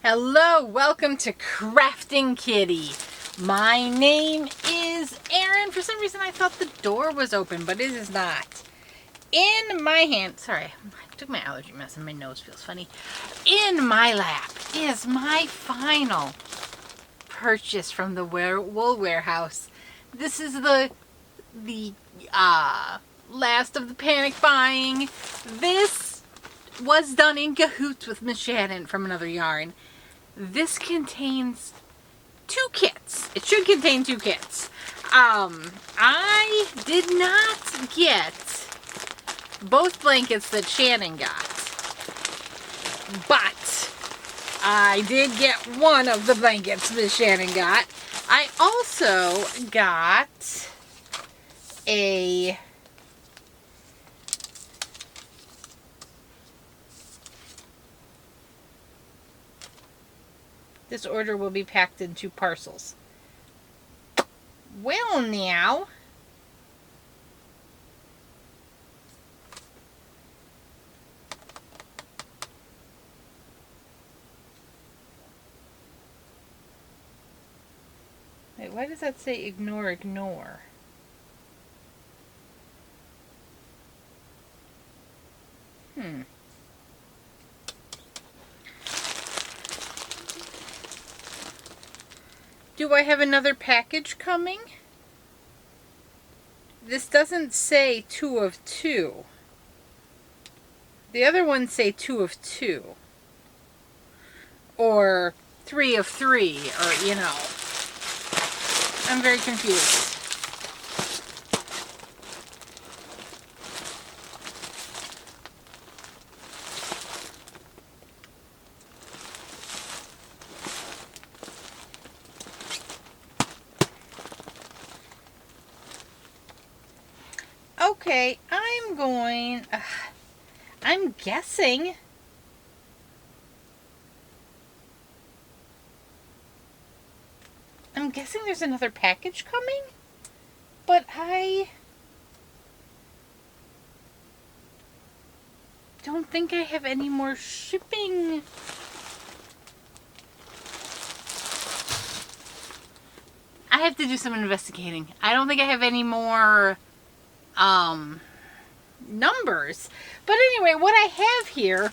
Hello, welcome to Krafting Kitty. My name is Erin. For some reason I thought the door was open, but it is not. In my hand, sorry, I took my allergy medicine, my nose feels funny. In my lap is my final purchase from the wool warehouse. This is the last of the panic buying. This was done in cahoots with Miss Shannon from Another Yarn. This contains 2 kits. It should contain 2 kits. I did not get both blankets that Shannon got, but I did get one of the blankets that Shannon got. I also got a this order will be packed in 2 parcels. Well, now. Wait, why does that say ignore? Do I have another package coming? This doesn't say 2 of 2. The other ones say 2 of 2. Or 3 of 3, or, you know. I'm very confused. Okay, I'm guessing. I'm guessing there's another package coming, but I don't think I have any more shipping. I have to do some investigating. I don't think I have any more numbers. But anyway, what I have here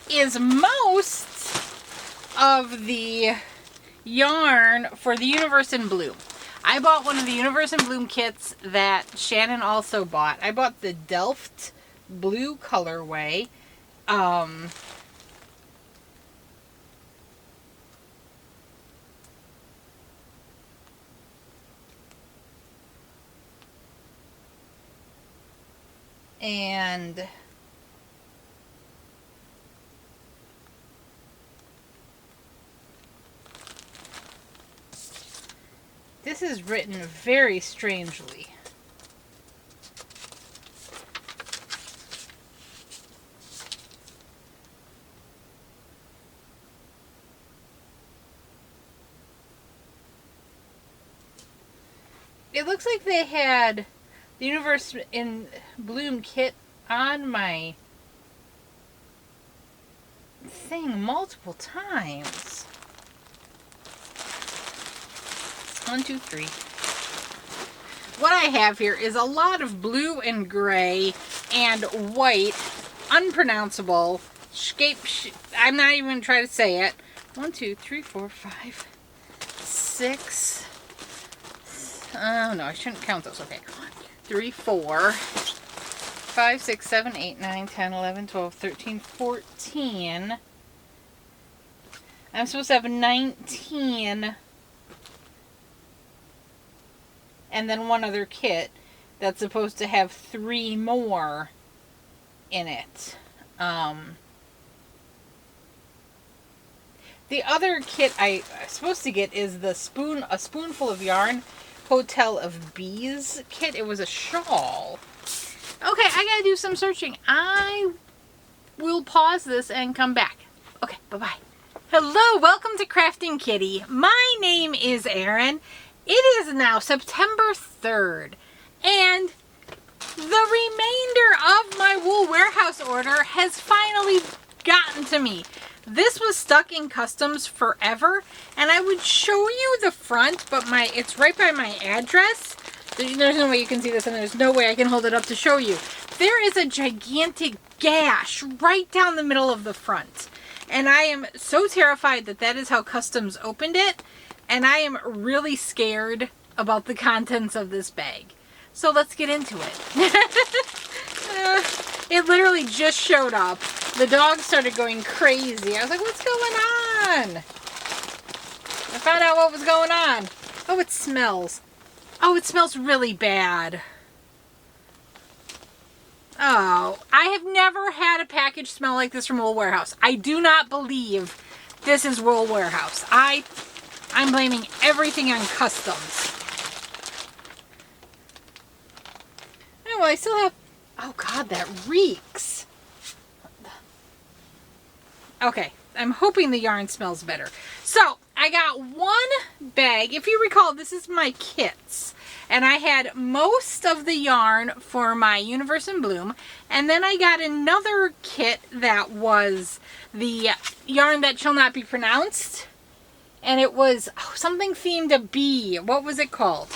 is most of the yarn for the Universe in Bloom. I bought one of the Universe in Bloom kits that Shannon also bought. I bought the Delft blue colorway. And this is written very strangely. It looks like they had the Universe in Bloom kit on my thing multiple times. 1, 2, 3. What I have here is a lot of blue and gray and white, unpronounceable I'm not even going to try to say it. 1, 2, 3, 4, 5, 6. Oh no, I shouldn't count those. Okay. 1, 2, 3, 4, 5, 6, 7, 8, 9, 10, 11, 12, 13, 14. I'm supposed to have 19. And then one other kit that's supposed to have 3 more in it. The other kit I'm supposed to get is the A Spoonful of Yarn Hotel of Bees kit. It was a shawl. Okay, I gotta do some searching. I will pause this and come back. Okay, bye-bye. Hello, welcome to Krafting Kitty. My name is Erin. It is now September 3rd, and the remainder of my wool warehouse order has finally gotten to me. This was stuck in customs forever, and I would show you the front, but it's right by my address. There's no way you can see this, and there's no way I can hold it up to show you. There is a gigantic gash right down the middle of the front. And I am so terrified that that is how customs opened it. And I am really scared about the contents of this bag. So let's get into it. It literally just showed up. The dog started going crazy. I was like, what's going on? I found out what was going on. Oh, it smells. Oh, it smells really bad. Oh, I have never had a package smell like this from Wool Warehouse. I do not believe this is Wool Warehouse. I'm blaming everything on customs. Oh, well, I still have... Oh, God, that reeks. Okay, I'm hoping the yarn smells better. So, I got one bag. If you recall, this is my kits. And I had most of the yarn for my Universe in Bloom. And then I got another kit that was the yarn that shall not be pronounced. And it was something themed a bee. What was it called?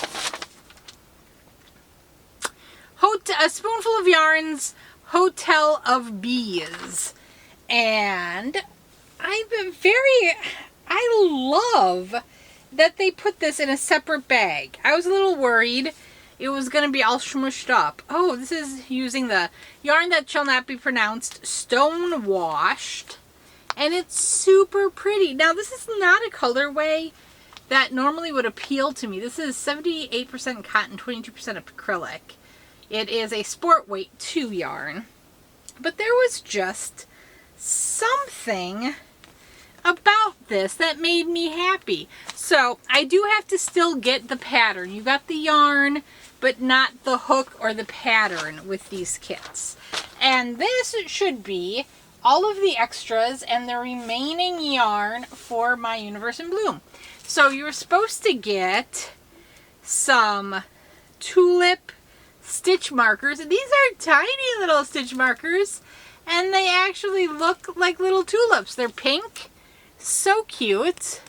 A Spoonful of Yarns, Hotel of Bees. And I love that they put this in a separate bag. I was a little worried it was going to be all smushed up. Oh, this is using the yarn that shall not be pronounced, stone washed. And it's super pretty. Now, this is not a colorway that normally would appeal to me. This is 78% cotton, 22% acrylic. It is a sport weight 2 yarn. But there was just something about this that made me happy. So I do have to still get the pattern. You got the yarn, but not the hook or the pattern with these kits. And this should be all of the extras and the remaining yarn for my Universe in Bloom. So you're supposed to get some tulip stitch markers. These are tiny little stitch markers, and they actually look like little tulips. They're pink. So cute.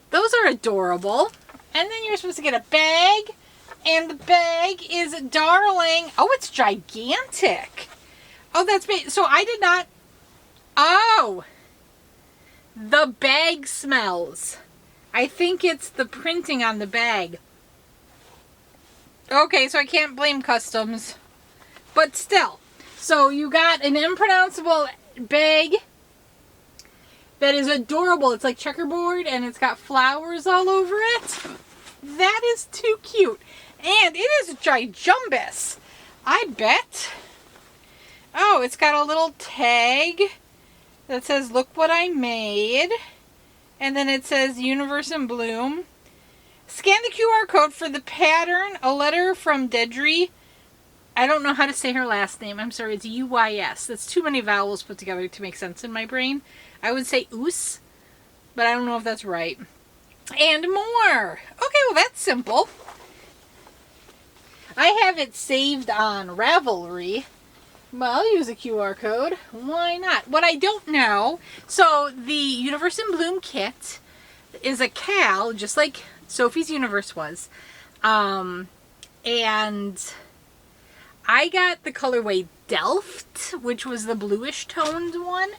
Those are adorable. And then you're supposed to get a bag. And the bag is darling. Oh, it's gigantic. Oh, that's big. So I did not... Oh! The bag smells. I think it's the printing on the bag. Okay, so I can't blame customs. But still. So you got an unpronounceable bag that is adorable. It's like checkerboard and it's got flowers all over it. That is too cute. And it is gijumbus. I bet. Oh, it's got a little tag that says, look what I made. And then it says Universe in Bloom. Scan the QR code for the pattern. A letter from Dedri. I don't know how to say her last name. I'm sorry, it's U-Y-S. That's too many vowels put together to make sense in my brain. I would say oos, but I don't know if that's right. And more. Okay, well that's simple. I have it saved on Ravelry. Well, I'll use a QR code. Why not? What I don't know, so the Universe in Bloom kit is a cal, just like Sophie's Universe was. And I got the colorway Delft, which was the bluish toned one.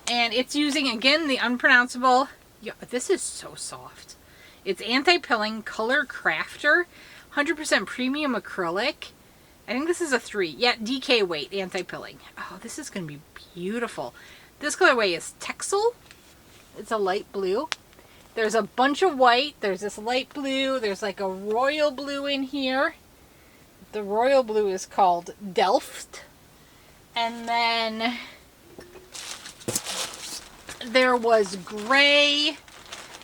And it's using, again, the unpronounceable... Yeah, this is so soft. It's anti-pilling color crafter. 100% premium acrylic. I think this is a 3. Yeah, DK weight, anti-pilling. Oh, this is going to be beautiful. This colorway is Texel. It's a light blue. There's a bunch of white. There's this light blue. There's like a royal blue in here. The royal blue is called Delft. And then there was gray.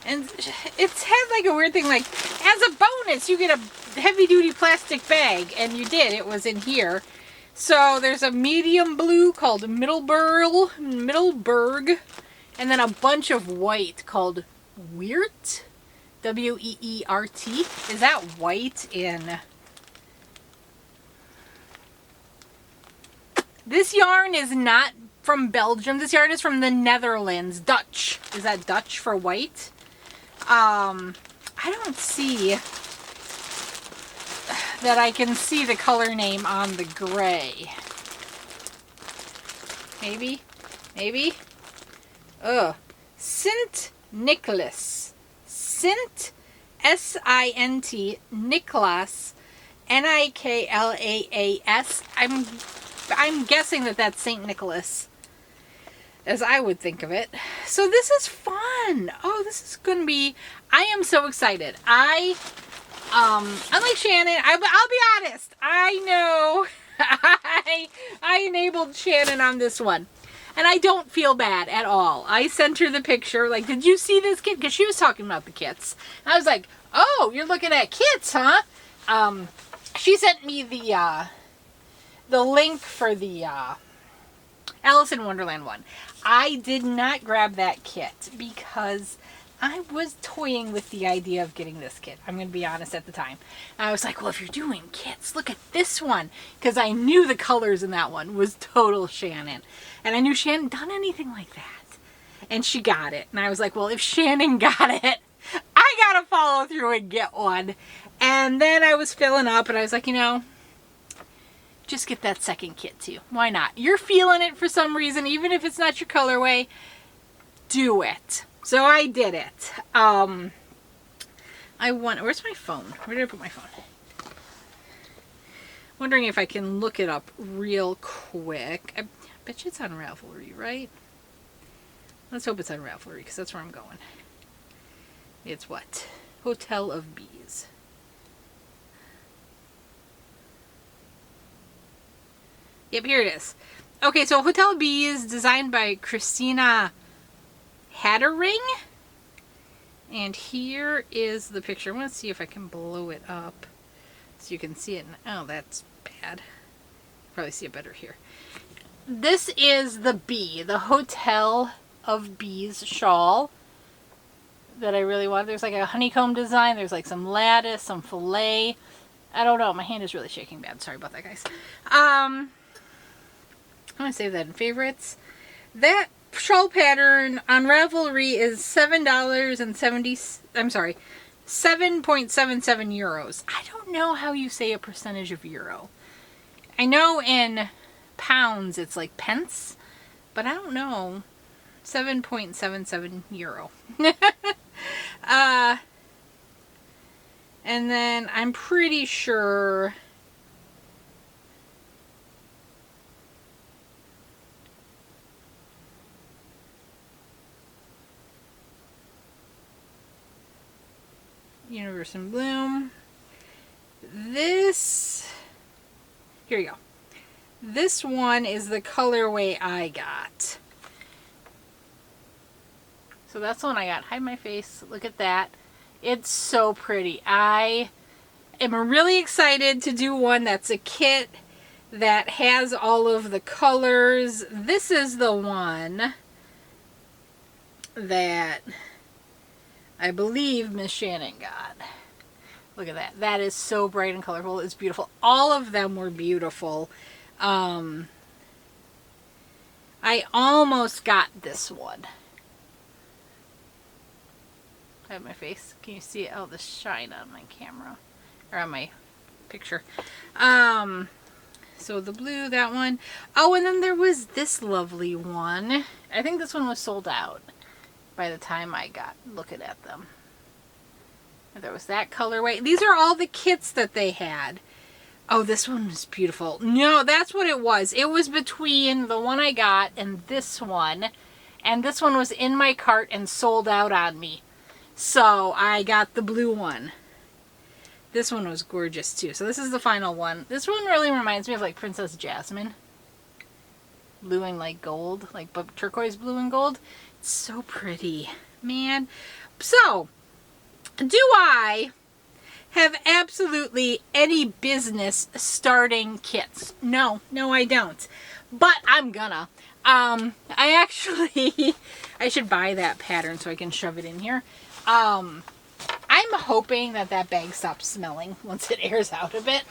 And it's had like a weird thing, like, as a bonus, you get a heavy-duty plastic bag. And you did. It was in here. So there's a medium blue called Middleburg. And then a bunch of white called Weert. W-E-E-R-T. Is that white in... This yarn is not from Belgium. This yarn is from the Netherlands. Dutch. Is that Dutch for white? I don't see that I can see the color name on the gray. Maybe? Maybe? Ugh. Sint Nicholas. Sint, S-I-N-T, Niklas, N-I-K-L-A-A-S. I'm guessing that that's St. Nicholas, as I would think of it. So this is fun. Oh, this is going to be, I am so excited. Unlike Shannon, I'll be honest, I know I enabled Shannon on this one. And I don't feel bad at all. I sent her the picture, like, did you see this kit? Because she was talking about the kits. And I was like, oh, you're looking at kits, huh? She sent me the link for the Alice in Wonderland one. I did not grab that kit because I was toying with the idea of getting this kit. I'm going to be honest at the time. And I was like, well, if you're doing kits, look at this one. Because I knew the colors in that one was total Shannon. And I knew she hadn't done anything like that. And she got it. And I was like, well, if Shannon got it, I got to follow through and get one. And then I was filling up and I was like, you know, just get that second kit too. Why not? You're feeling it for some reason, even if it's not your colorway, do it. So I did it. Where's my phone? Where did I put my phone? Wondering if I can look it up real quick. I bet you it's on Ravelry, right? Let's hope it's on Ravelry, because that's where I'm going. It's what? Hotel of Bees. Yep, here it is. Okay, so Hotel of Bees, designed by Christina Hattering. And here is the picture. I'm going to see if I can blow it up so you can see it. Oh, that's bad. Probably see it better here. This is the bee, the Hotel of Bees shawl that I really want. There's like a honeycomb design. There's like some lattice, some filet. I don't know. My hand is really shaking bad. Sorry about that, guys. I'm going to save that in favorites. That shawl pattern on Ravelry is $7.77 euros. I don't know how you say a percentage of euro. I know in pounds it's like pence, but I don't know. 7.77 euro. And then I'm pretty sure Universe in Bloom. This, here you go. This one is the colorway I got. So that's the one I got. Hide my face. Look at that. It's so pretty. I am really excited to do one that's a kit that has all of the colors. This is the one that I believe Miss Shannon got. Look at that. That is so bright and colorful. It's beautiful. All of them were beautiful. I almost got this one. I have my face. Can you see it? Oh, the shine on my camera. Or on my picture. So the blue, that one. Oh, and then there was this lovely one. I think this one was sold out by the time I got looking at them. There was that colorway. These are all the kits that they had. Oh, this one was beautiful. No, that's what it was. It was between the one I got and this one. And this one was in my cart and sold out on me. So I got the blue one. This one was gorgeous too. So this is the final one. This one really reminds me of like Princess Jasmine. Blue and like gold. Like turquoise blue and gold. It's so pretty. Man. So, do I have absolutely any business starting kits? No, I don't. But I'm gonna. I should buy that pattern so I can shove it in here. I'm hoping that bag stops smelling once it airs out a bit.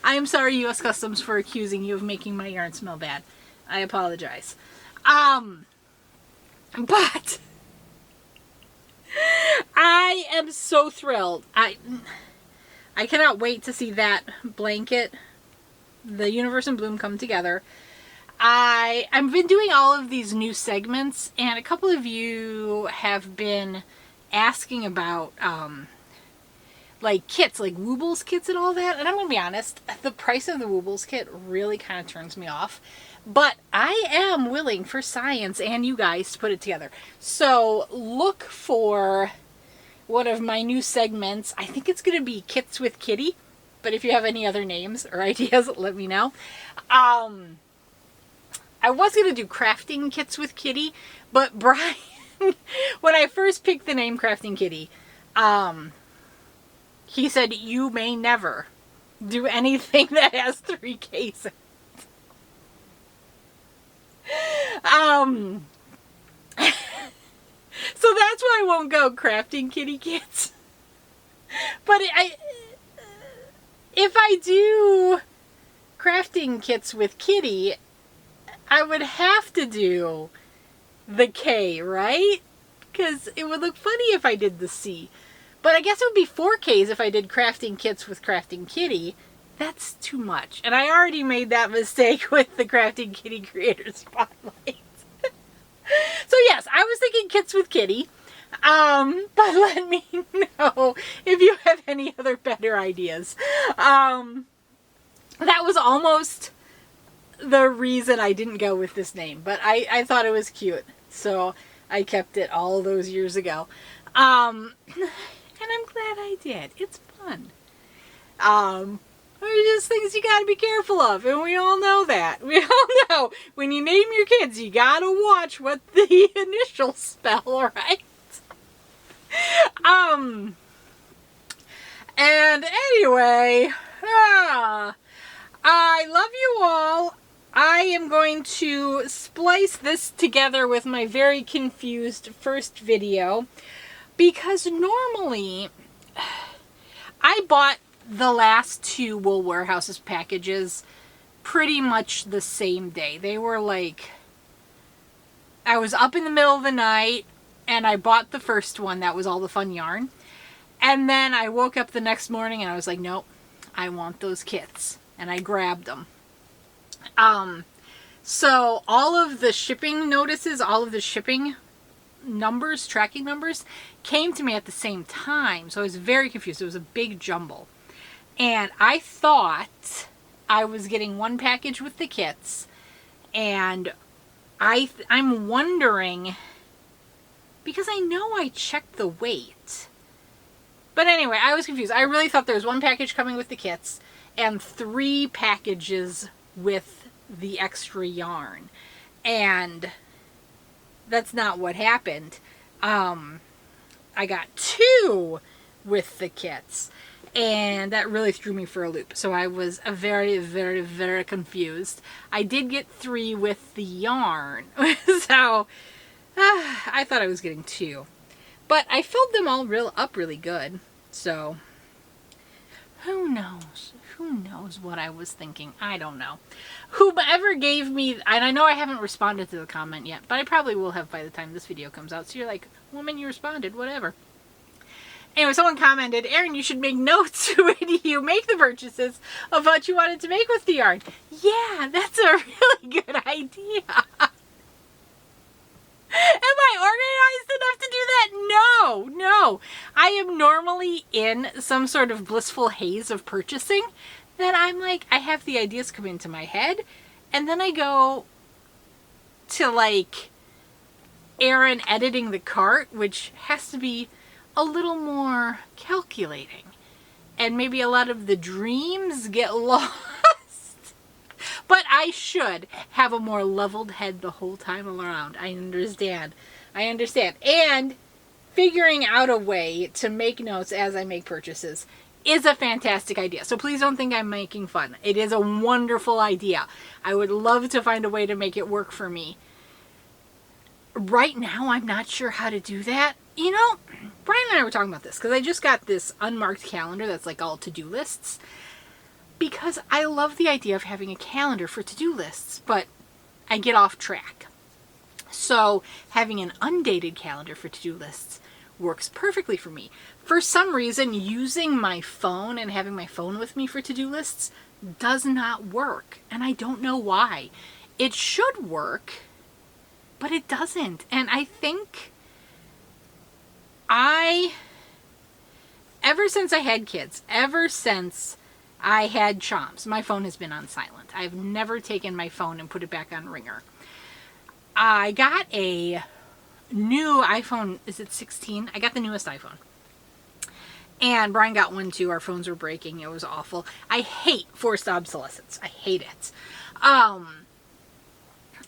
I'm sorry, U.S. Customs, for accusing you of making my yarn smell bad. I apologize. But I am so thrilled. I cannot wait to see that blanket, the Universe in Bloom, come together. I've been doing all of these new segments, and a couple of you have been asking about like kits, like Woobles kits and all that. And I'm going to be honest, the price of the Woobles kit really kind of turns me off. But I am willing for science and you guys to put it together. So look for one of my new segments. I think it's going to be Kits with Kitty. But if you have any other names or ideas, let me know. I was going to do Krafting Kits with Kitty. But Brian, when I first picked the name Krafting Kitty, he said, you may never do anything that has 3 Ks. So that's why I won't go Krafting Kitty Kits. But if I do Krafting Kits with Kitty, I would have to do the K, right? Because it would look funny if I did the C. But I guess it would be 4 Ks if I did Krafting Kits with Krafting Kitty. That's too much. And I already made that mistake with the Krafting Kitty Creator Spotlight. So yes, I was thinking Kits with Kitty. But let me know if you have any other better ideas. That was almost the reason I didn't go with this name. But I thought it was cute. So I kept it all those years ago. And I'm glad I did. It's fun. There's just things you gotta be careful of, and we all know that. We all know when you name your kids, you gotta watch what the initials spell, right? And anyway, I love you all. I am going to splice this together with my very confused first video, because normally I bought the last 2 Wool Warehouses packages pretty much the same day. They were like, I was up in the middle of the night and I bought the first one that was all the fun yarn. And then I woke up the next morning and I was like, nope, I want those kits. And I grabbed them. So all of the shipping notices, all of the shipping numbers, tracking numbers, came to me at the same time. So I was very confused. It was a big jumble. And I thought I was getting one package with the kits. And I'm wondering, because I know I checked the weight. But anyway, I was confused. I really thought there was one package coming with the kits and 3 packages with the extra yarn. And that's not what happened. I got 2 with the kits. And that really threw me for a loop. So I was very, very, very confused. I did get 3 with the yarn. So I thought I was getting 2. But I filled them all up really good. So who knows? Who knows what I was thinking? I don't know. Whomever gave me, and I know I haven't responded to the comment yet, but I probably will have by the time this video comes out. So you're like, woman, you responded, whatever. Anyway, someone commented, Erin, you should make notes when you make the purchases of what you wanted to make with the yarn. Yeah, that's a really good idea. Am I organized enough to do that? No. I am normally in some sort of blissful haze of purchasing that I'm like, I have the ideas come into my head, and then I go to like Erin editing the cart, which has to be a little more calculating. And maybe a lot of the dreams get lost. But I should have a more leveled head the whole time around. I understand. And figuring out a way to make notes as I make purchases is a fantastic idea. So please don't think I'm making fun. It is a wonderful idea. I would love to find a way to make it work for me. Right now, I'm not sure how to do that. You know, Brian and I were talking about this because I just got this unmarked calendar that's like all to-do lists. Because I love the idea of having a calendar for to-do lists, but I get off track. So having an undated calendar for to-do lists works perfectly for me. For some reason, using my phone and having my phone with me for to-do lists does not work. And I don't know why. It should work, but it doesn't. And I think ever since I had kids, ever since I had Chomps, my phone has been on silent. I've never taken my phone and put it back on ringer. I got a new iPhone, is it 16? I got the newest iPhone. And Brian got one too. Our phones were breaking. It was awful. I hate forced obsolescence. I hate it.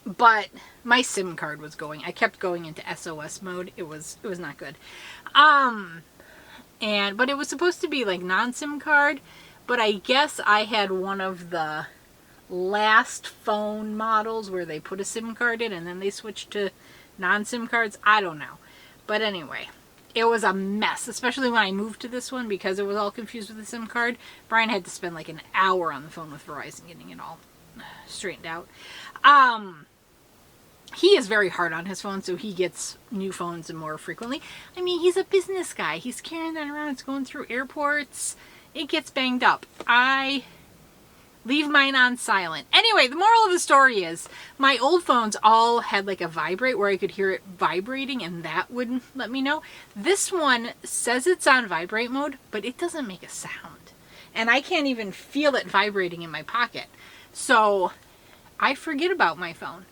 But my SIM card was going. I kept going into SOS mode. It was not good. But it was supposed to be like non-SIM card, but I guess I had one of the last phone models where they put a SIM card in and then they switched to non-SIM cards. I don't know. But anyway, it was a mess, especially when I moved to this one because it was all confused with the SIM card. Brian had to spend like an hour on the phone with Verizon getting it all straightened out. He is very hard on his phone, so he gets new phones more frequently. I mean, he's a business guy. He's carrying that around. It's going through airports. It gets banged up. I leave mine on silent. Anyway, the moral of the story is my old phones all had like a vibrate where I could hear it vibrating and that would let me know. This one says it's on vibrate mode, but it doesn't make a sound. And I can't even feel it vibrating in my pocket. So I forget about my phone.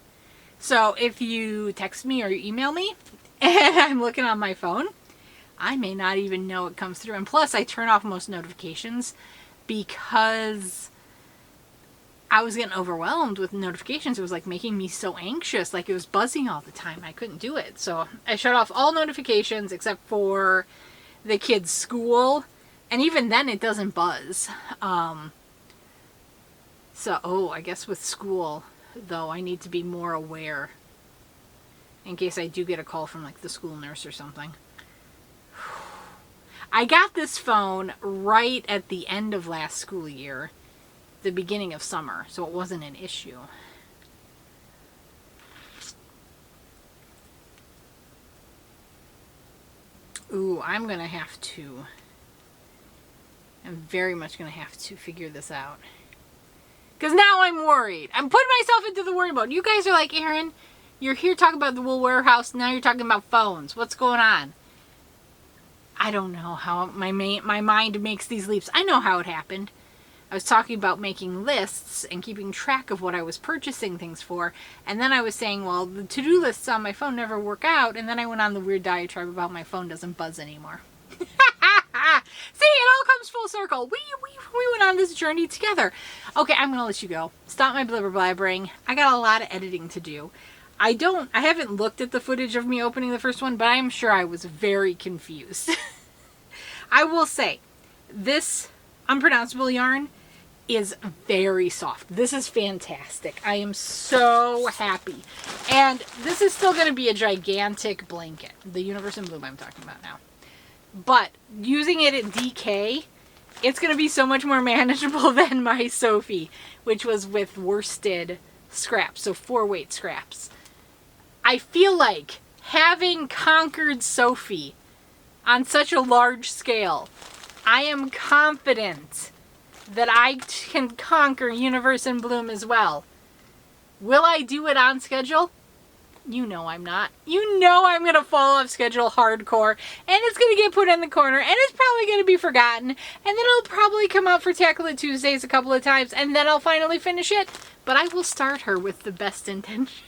So if you text me or you email me and I'm looking on my phone, I may not even know it comes through. And plus I turn off most notifications because I was getting overwhelmed with notifications. It was like making me so anxious, like it was buzzing all the time. I couldn't do it. So I shut off all notifications except for the kids' school. And even then it doesn't buzz. I guess with school, though, I need to be more aware in case I do get a call from like the school nurse or something. I got this phone right at the end of last school year, the beginning of summer, so it wasn't an issue. Ooh, I'm very much gonna have to figure this out. Because now I'm worried. I'm putting myself into the worry mode. You guys are like, Erin, you're here talking about the wool warehouse. Now you're talking about phones. What's going on? I don't know how my mind makes these leaps. I know how it happened. I was talking about making lists and keeping track of what I was purchasing things for. And then I was saying, well, the to-do lists on my phone never work out. And then I went on the weird diatribe about my phone doesn't buzz anymore. See, it all comes full circle. We went on this journey together. Okay, I'm gonna let you go. Stop my blibber blabbering. I got a lot of editing to do. I haven't looked at the footage of me opening the first one, but I'm sure I was very confused. I will say, this unpronounceable yarn is very soft. This is fantastic. I am so happy. And this is still gonna be a gigantic blanket. The Universe in Bloom I'm talking about now. But using it at DK, it's going to be so much more manageable than my Sophie, which was with worsted scraps, so 4-weight scraps. I feel like having conquered Sophie on such a large scale, I am confident that I can conquer Universe in Bloom as well. Will I do it on schedule? You know I'm not. You know I'm going to fall off schedule hardcore, and it's going to get put in the corner, and it's probably going to be forgotten, and then it'll probably come out for Tackle It Tuesdays a couple of times, and then I'll finally finish it. But I will start her with the best intentions.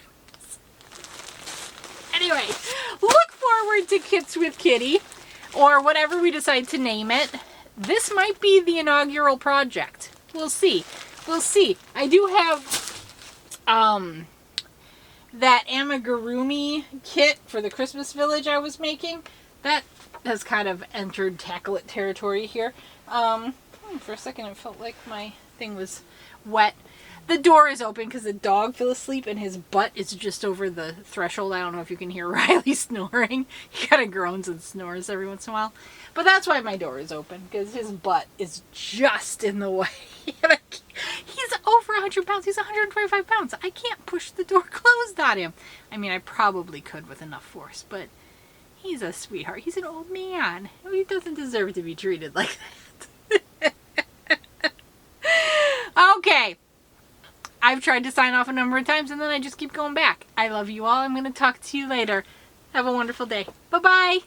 Anyway, look forward to Kits with Kitty, or whatever we decide to name it. This might be the inaugural project. We'll see. We'll see. I do have, that amigurumi kit for the Christmas village I was making. That has kind of entered Tackle It territory here. For a second it felt like my thing was wet. The door is open because the dog fell asleep and his butt is just over the threshold. I don't know if you can hear Riley snoring. He kind of groans and snores every once in a while. But that's why my door is open, because his butt is just in the way. He's over 100 pounds. He's 125 pounds. I can't push the door closed on him. I mean, I probably could with enough force, but he's a sweetheart. He's an old man. He doesn't deserve to be treated like that. Okay. I've tried to sign off a number of times and then I just keep going back. I love you all. I'm going to talk to you later. Have a wonderful day. Bye-bye.